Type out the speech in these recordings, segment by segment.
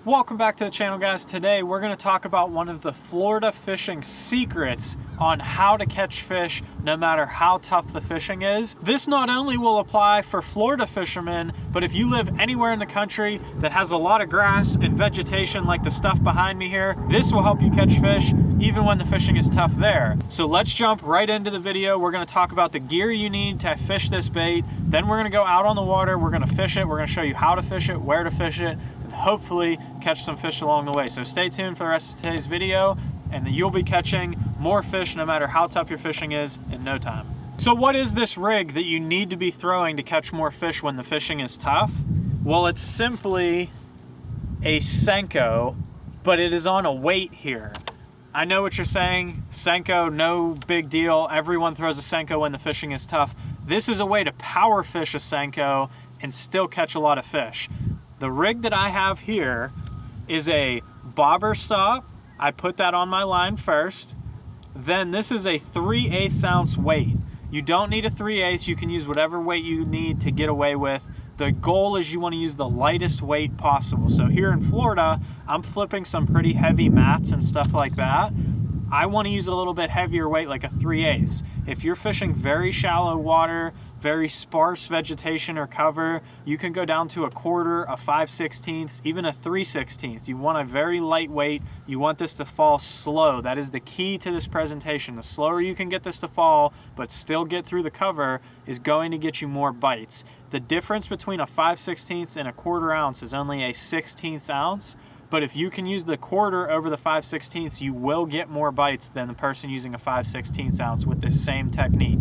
Welcome back to the channel, guys. Today we're going to talk about one of the Florida fishing secrets on how to catch fish no matter how tough the fishing is. This not only will apply for Florida fishermen, but if you live anywhere in the country that has a lot of grass and vegetation like the stuff behind me here, this will help you catch fish even when the fishing is tough there. So let's jump right into the video. We're going to talk about the gear you need to fish this bait. Then we're going to go out on the water. We're going to fish it. We're going to show you how to fish it, where to fish it, and hopefully catch some fish along the way. So stay tuned for the rest of today's video and you'll be catching more fish no matter how tough your fishing is in no time. So what is this rig that you need to be throwing to catch more fish when the fishing is tough? Well, it's simply a Senko, but it is on a weight here. I know what you're saying, Senko, no big deal. Everyone throws a Senko when the fishing is tough. This is a way to power fish a Senko and still catch a lot of fish. The rig that I have here is a bobber stop. I put that on my line first. Then this is a 3/8 ounce weight. You don't need a 3/8. You can use whatever weight you need to get away with. The goal is you want to use the lightest weight possible. So here in Florida, I'm flipping some pretty heavy mats and stuff like that. I want to use a little bit heavier weight, like a 3/8. If you're fishing very shallow water, very sparse vegetation or cover, you can go down to a quarter, a 5/16, even a 3/16. You want a very light weight. You want this to fall slow. That is the key to this presentation. The slower you can get this to fall, but still get through the cover, is going to get you more bites. The difference between a 5/16 and a quarter ounce is only a 1/16 ounce. But if you can use the quarter over the 5/16, you will get more bites than the person using a 5/16 ounce with this same technique.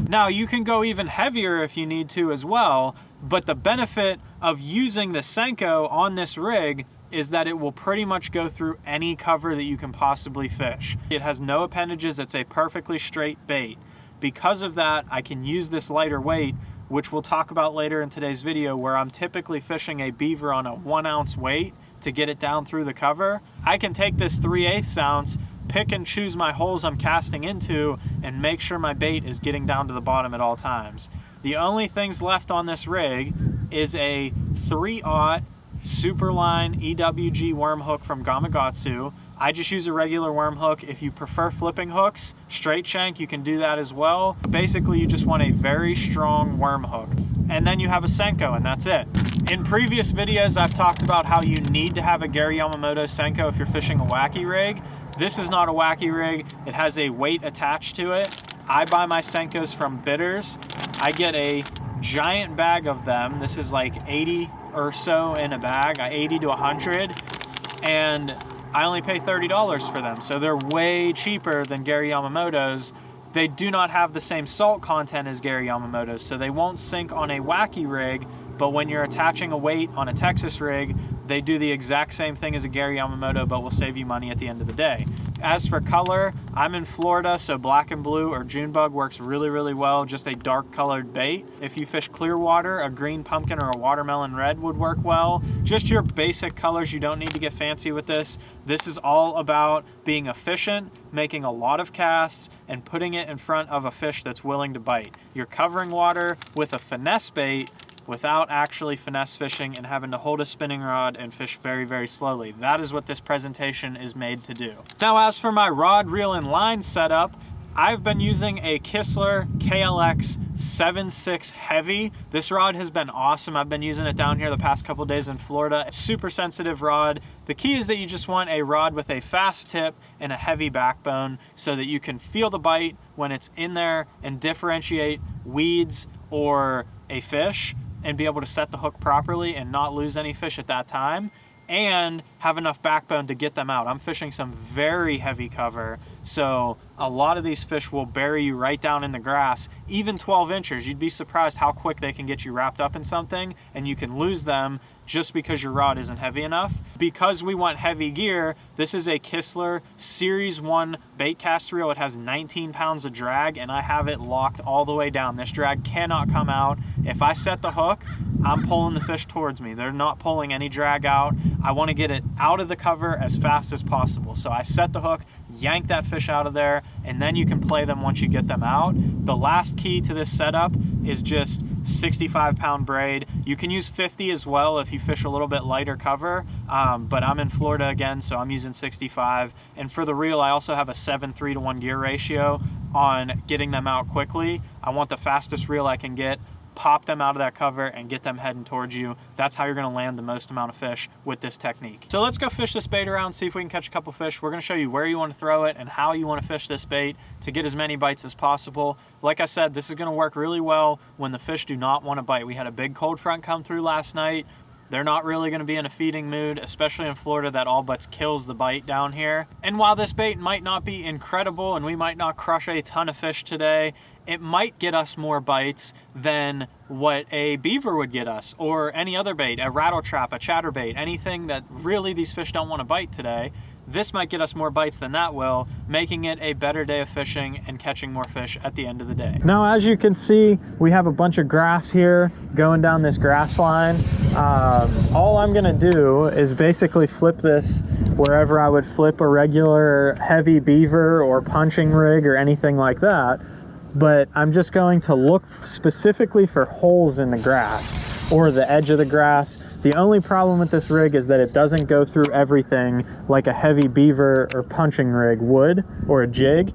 Now, you can go even heavier if you need to as well, but the benefit of using the Senko on this rig is that it will pretty much go through any cover that you can possibly fish. It has no appendages, it's a perfectly straight bait. Because of that, I can use this lighter weight, which we'll talk about later in today's video, where I'm typically fishing a beaver on a 1 ounce weight to get it down through the cover. I can take this 3/8 ounce, pick and choose my holes I'm casting into, and make sure my bait is getting down to the bottom at all times. The only things left on this rig is a 3/0 Superline EWG worm hook from Gamakatsu. I just use a regular worm hook. If you prefer flipping hooks, straight shank, you can do that as well. Basically, you just want a very strong worm hook. And then you have a Senko, and that's it. In previous videos, I've talked about how you need to have a Gary Yamamoto Senko if you're fishing a wacky rig. This is not a wacky rig. It has a weight attached to it. I buy my Senkos from Bitters. I get a giant bag of them. This is like 80 or so in a bag, 80 to 100. And I only pay $30 for them. So they're way cheaper than Gary Yamamoto's. They do not have the same salt content as Gary Yamamoto's, so they won't sink on a wacky rig, but when you're attaching a weight on a Texas rig, they do the exact same thing as a Gary Yamamoto, but will save you money at the end of the day. As for color, I'm in Florida, so black and blue or Junebug works really, really well, just a dark colored bait. If you fish clear water, a green pumpkin or a watermelon red would work well. Just your basic colors, you don't need to get fancy with this. This is all about being efficient, making a lot of casts, and putting it in front of a fish that's willing to bite. You're covering water with a finesse bait without actually finesse fishing and having to hold a spinning rod and fish very, very slowly. That is what this presentation is made to do. Now, as for my rod, reel, and line setup, I've been using a Kistler KLX 7.6 heavy. This rod has been awesome. I've been using it down here the past couple days in Florida. Super sensitive rod. The key is that you just want a rod with a fast tip and a heavy backbone so that you can feel the bite when it's in there and differentiate weeds or a fish and be able to set the hook properly and not lose any fish at that time, and have enough backbone to get them out. I'm fishing some very heavy cover, so a lot of these fish will bury you right down in the grass, even 12 inches. You'd be surprised how quick they can get you wrapped up in something, and you can lose them just because your rod isn't heavy enough. Because we want heavy gear, this is a Kistler Series 1 bait cast reel. It has 19 pounds of drag, and I have it locked all the way down. This drag cannot come out. If I set the hook, I'm pulling the fish towards me. They're not pulling any drag out. I want to get it out of the cover as fast as possible. So I set the hook, yank that fish out of there, and then you can play them once you get them out. The last key to this setup is just 65-pound braid. You can use 50 as well if you fish a little bit lighter cover, but I'm in Florida again, so I'm using 65. And for the reel, I also have a 7:3 to 1 gear ratio on getting them out quickly. I want the fastest reel I can get, pop them out of that cover and get them heading towards you. That's how you're gonna land the most amount of fish with this technique. So let's go fish this bait around, see if we can catch a couple fish. We're gonna show you where you wanna throw it and how you wanna fish this bait to get as many bites as possible. Like I said, this is gonna work really well when the fish do not wanna bite. We had a big cold front come through last night. They're not really gonna be in a feeding mood, especially in Florida. That all but kills the bite down here. And while this bait might not be incredible and we might not crush a ton of fish today, it might get us more bites than what a beaver would get us, or any other bait, a rattle trap, a chatterbait, anything that really these fish don't wanna bite today. This might get us more bites than that will, making it a better day of fishing and catching more fish at the end of the day. Now, as you can see, we have a bunch of grass here going down this grass line. All I'm gonna do is basically flip this wherever I would flip a regular heavy beaver or punching rig or anything like that. But I'm just going to look specifically for holes in the grass or the edge of the grass. The only problem with this rig is that it doesn't go through everything like a heavy beaver or punching rig would, or a jig.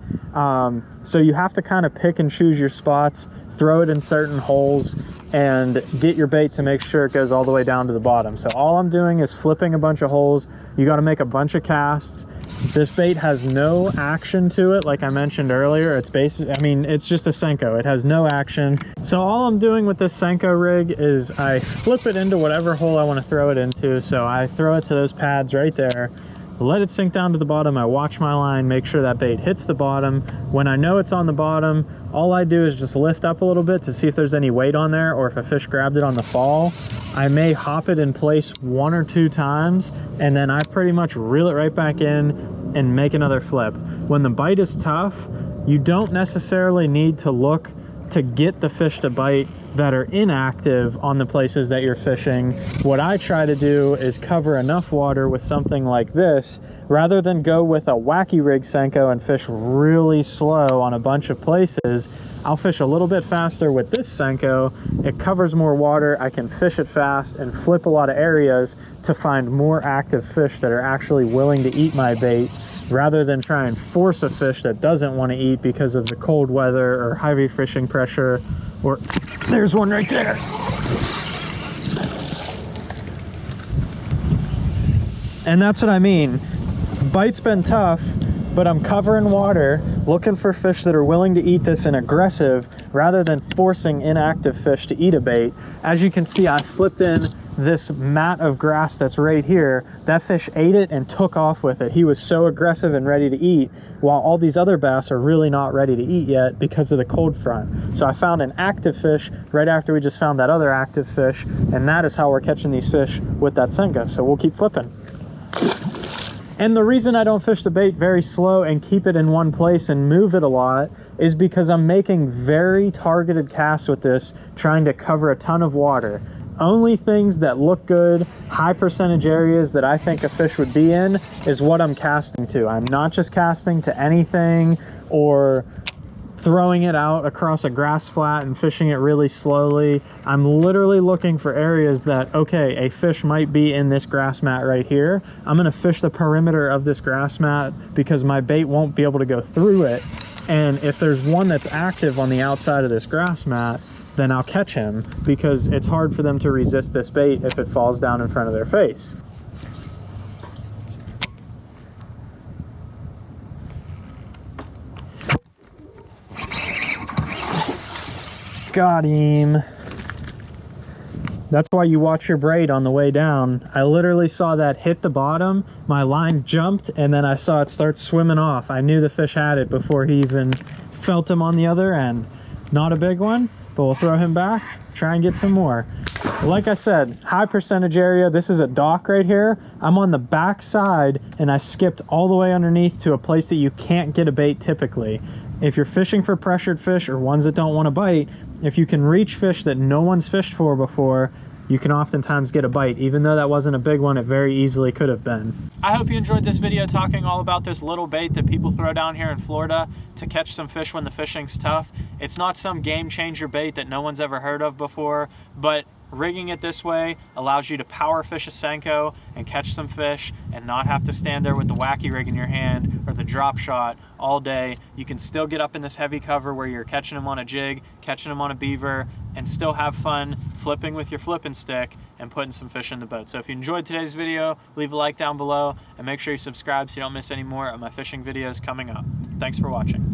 So you have to kind of pick and choose your spots, throw it in certain holes, and get your bait to make sure it goes all the way down to the bottom. So all I'm doing is flipping a bunch of holes. You got to make a bunch of casts. This bait has no action to it, like I mentioned earlier. It's it's just a Senko. It has no action. So all I'm doing with this Senko rig is I flip it into whatever hole I want to throw it into. So I throw it to those pads right there, let it sink down to the bottom. I watch my line, make sure that bait hits the bottom. When I know it's on the bottom, all I do is just lift up a little bit to see if there's any weight on there, or if a fish grabbed it on the fall. I may hop it in place 1 or 2 times, and then I pretty much reel it right back in and make another flip. When the bite is tough, you don't necessarily need to look to get the fish to bite that are inactive on the places that you're fishing. What I try to do is cover enough water with something like this, rather than go with a wacky rig Senko and fish really slow on a bunch of places. I'll fish a little bit faster with this Senko. It covers more water, I can fish it fast and flip a lot of areas to find more active fish that are actually willing to eat my bait, rather than try and force a fish that doesn't want to eat because of the cold weather or heavy fishing pressure. Or there's one right there. And that's what I mean. Bite's been tough, but I'm covering water, looking for fish that are willing to eat this and aggressive, rather than forcing inactive fish to eat a bait. As you can see, I flipped in this mat of grass that's right here. That fish ate it and took off with it. He was so aggressive and ready to eat, while all these other bass are really not ready to eat yet because of the cold front. So I found an active fish right after we just found that other active fish, and that is how we're catching these fish with that Senko. So we'll keep flipping. And the reason I don't fish the bait very slow and keep it in one place and move it a lot is because I'm making very targeted casts with this, trying to cover a ton of water. Only things that look good, high percentage areas that I think a fish would be in, is what I'm casting to. I'm not just casting to anything or throwing it out across a grass flat and fishing it really slowly. I'm literally looking for areas that, okay, a fish might be in this grass mat right here. I'm gonna fish the perimeter of this grass mat because my bait won't be able to go through it. And if there's one that's active on the outside of this grass mat, then I'll catch him, because it's hard for them to resist this bait if it falls down in front of their face. Got him. That's why you watch your braid on the way down. I literally saw that hit the bottom, my line jumped, and then I saw it start swimming off. I knew the fish had it before he even felt him on the other end. Not a big one, but we'll throw him back, try and get some more. Like I said, high percentage area. This is a dock right here. I'm on the back side, and I skipped all the way underneath to a place that you can't get a bait typically. If you're fishing for pressured fish or ones that don't want to bite, if you can reach fish that no one's fished for before, you can oftentimes get a bite. Even though that wasn't a big one, it very easily could have been. I hope you enjoyed this video talking all about this little bait that people throw down here in Florida to catch some fish when the fishing's tough. It's not some game changer bait that no one's ever heard of before, but rigging it this way allows you to power fish a Senko and catch some fish and not have to stand there with the wacky rig in your hand or the drop shot all day. You can still get up in this heavy cover where you're catching them on a jig, catching them on a beaver, and still have fun flipping with your flipping stick and putting some fish in the boat. So if you enjoyed today's video, leave a like down below and make sure you subscribe so you don't miss any more of my fishing videos coming up. Thanks for watching.